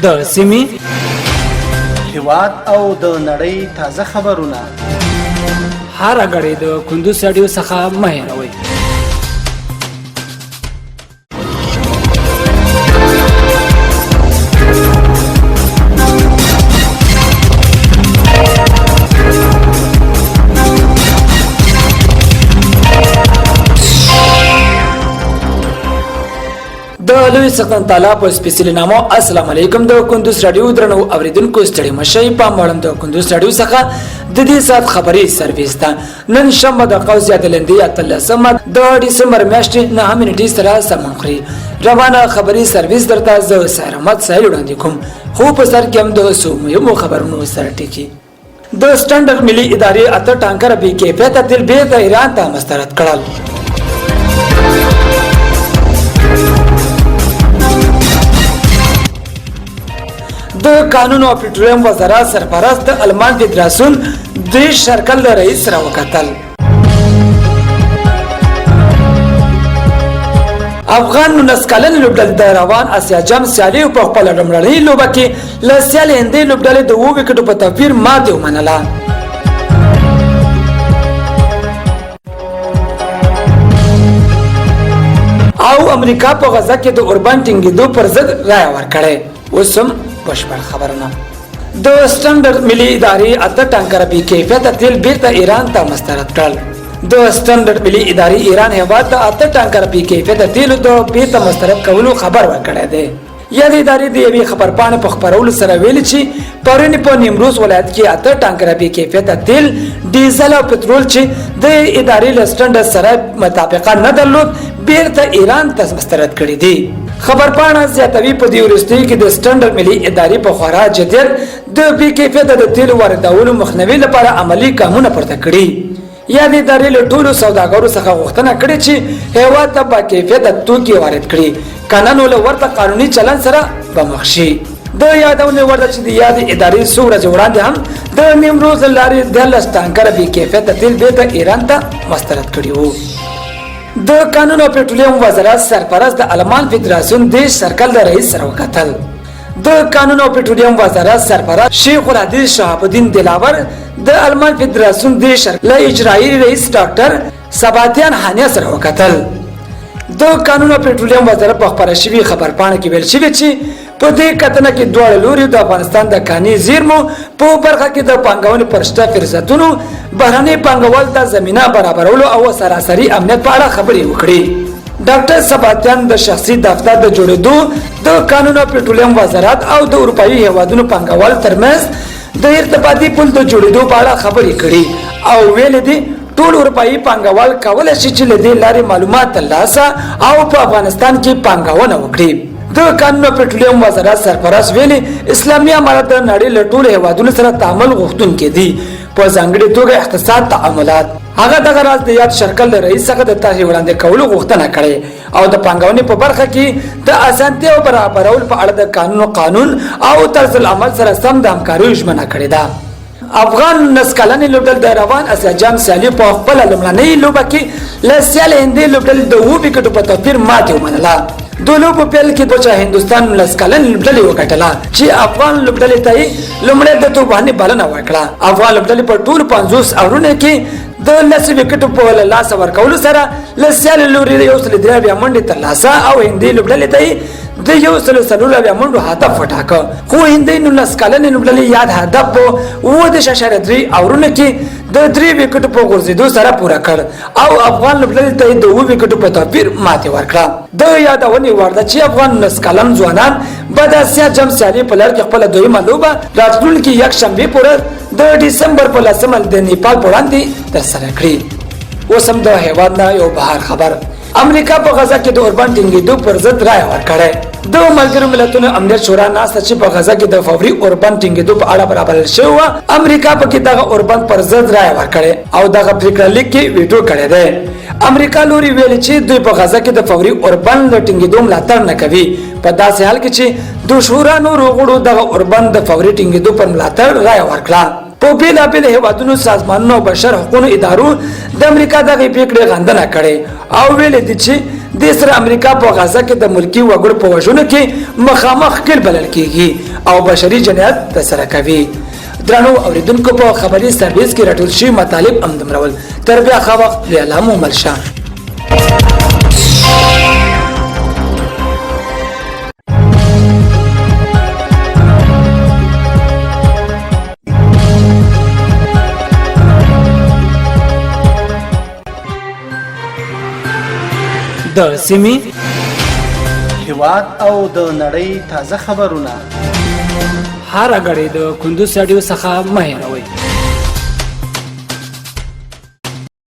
د سیمې هیواد او د نړۍ تازه خبرونه هر غړي د کندوز رادیو څخه مه هېروئ. د لوی سلطان تعالی په سپیشلی نامو السلام علیکم. د کندوز رادیو درنو اوریدونکو ستړي مشي په مړم د کندوز رادیو څخه د دې سات خبري سرویس ته نن شنبه د قوس یادلندې اتلسم د ډسمبر میاشتې 9 منټې سره سمون خوري. روانه خبري سرویس درته زه سیر احمد سایل وړاندې کوم. خو په سر کې هم د سومو خبرونو سره ټکی د سټانډرډ ملي ادارې اته ټانکر به کیفیت تل به د ایران ته مسترد کړل. د قانون او پټرولیم وزارت سرپرست المان فدراسیون د شرکل رئیس را وکتل. افغان نسکلن لوبډل د روان اسیا جام سیالي په خپل لومړنۍ لوبه کې له سیالي هندۍ لوبډلې د 2 وکټو په توپیر ماته ومنله. او امریکا په غزا کې د اوربان ټینګېدو پر ضد رائے ورکړې. اوسم بشپړ خبرونه. د سټانډرډ ملي ادارې اته ټانکر به کیفیت تیل بیرته ایران ته مسترد کړل. د سټانډرډ ملي ادارې ایران هیواد ته اته ټانکر به کیفیت تیل د بیرته مسترد کولو خبر ورکړی دی. یادې ادارې د یوې خبرپاڼې په خبرولو سره ویل چې پرون په نیمروز ولایت کې اته ټانکر به کیفیت تیل ډیزل او پټرول چې د ادارې له سټانډرډ سره مطابقت نه درلود بیرته ایران ته مسترد کړي دي. خبرپاڼه زیاتوي په دې ورستۍ کې د سټانډرډ ملي ادارې په خورا جديت د بې کیفیته د تیلو واردولو مخنیوي لپاره عملی ګامونه پورته کړي. یادې ادارې له ټولو سوداګرو څخه غوښتنه کړې چې هیواد ته با کیفیته توکي وارد کړي کنه نو له ورته قانوني چلن سره به مخ شي. د یادونه ورته چې د یادې ادارې څو ورځې وړاندې هم د نیمروز لارې د ټانکر بې کیفیته تیل بیرته ایران ته مسترد کړي وو. د قانون او پټرولیم وزارت سرپرست د المان فدراسیون د سرکل رئیس سره وکتل. د قانون او پټرولیم وزارت سرپرست شیخ الحدیث شهاب الدین دلاور د المان فدراسیون د شرکل اجرایی رئیس ډاکټر سباتیان هانیا سره وکتل. د قانون او پټرولیم وزارت په خبره شوی خبرپاڼه کې ویل شوی چې په دې کتنه کې دوه لوري د افغانستان د کاني زیرمو په برخه کې د پانګونې پرشته فرصتونو بهرني پانګوال ته زمينه برابرولو او سراسري امنیت په اړه خبرې وکړي. ډاکټر سباتیان د شخصي دفتر د جوړېدو د قانون او پټرولیم وزارت او د اروپאי هیوادونو پانګوال ترمنځ د ارتباطي پل د جوړېدو په اړه خبرې کړي او ویل دي ټول اروپאי پانګوال کولای شي چې له دې لارې معلومات ترلاسه او په افغانستان کې پانګونه وکړي. د قانون او پټرولیم وزارت سرپرست ویلي اسلامي امارات د نړۍ له ټولو هیوادونو سره تعامل غوښتونکي دي په ځانګړي توګه اقتصاد تعاملات. هغه دغه راز د یاد شرکل رئیس څخه د تاسو وړاندې کولو غوښتنه کړې او د پانګونې په برخه کې د اسانتیا او برابرول په اړه د قانون او طرز العمل سره سم د همکارۍ ژمنه کړې ده. افغان نسکلن لوبډل د روان اسیا جام سیالي په خپل لومړنۍ لوبه کې له سیالي هندۍ لوبډل د 2 وکټو په توپیر ماته ومنله. د لوبو پیل کې د هندستان نسکلن لوبډلې وکټله چې افغان لوبډلې ته لومړی د توبانې بلنه ورکړه. افغان لوبډلې په ټول 50 اورونه کې د 10 وکټو په لاس ورکولو سره له سیالي لوري یو څل درې بیا منډه ترلاسه او هندۍ لوبډلې ته د یو څل سلول بیا منډو هدف وټاکه. خو هندۍ نسکلن لوبډلې یاد هدف و د 6.3 اورونه کې د 3 وکټو په غورځېدو سره پوره کړ او افغان لوبډلې ته د 2 وکټو په توپیر ماته ورکړه. د یادونې وړ ده چې افغان نسکلن ځوانان به د اسیا جام سیالي په لړ کې خپل دویمه لوبه راتلونکي یک شنبه پورې د ډسمبر په 10 د نیپال په وړاندې ترسره کړي. اوس هم د هیواد نه یو بهر خبر. امریکا په غزا کې د اوربان ټینګېدو پر ضد رائے ورکړه. د ملګرو ملتونو امنیت شورا ناسته چې په غزا کې د فوري اوربان ټینګېدو په اړه برابر شوی امریکا په کې دغه اوربان پر ضد رائے ورکړه او دغه پریکړه لیک کې ویټو کړی دی. امریکا لوري ویل چې دوی په غزا کې د فوري اوربان د ټینګېدو ملاتړ نه کوي په داسې حال کې چې د شورا نور غړو دغه اوربان د فوري ټینګېدو پر ملاتړ رائے ورکړه. په بیلابیل هیوادونو سازمانونو او بشر حقوقو ادارو د امریکا دغه پریکړې غندنه کړې او ویل دي چې د سره امریکا په غزا کې د ملکی وګړو په وژنو کې مخامخ کېل بلل کېږي او بشري جنایت ترسره کوي. درنو اوریدونکو په خبري سرویس کې راټول شوي مطالب امدمرول تر بیا ښه وخت اعلان وملشه. د سیمې هیواد او د نړۍ تازه خبرونه هر غړي د کندوز رادیو څخه مه هېروئ.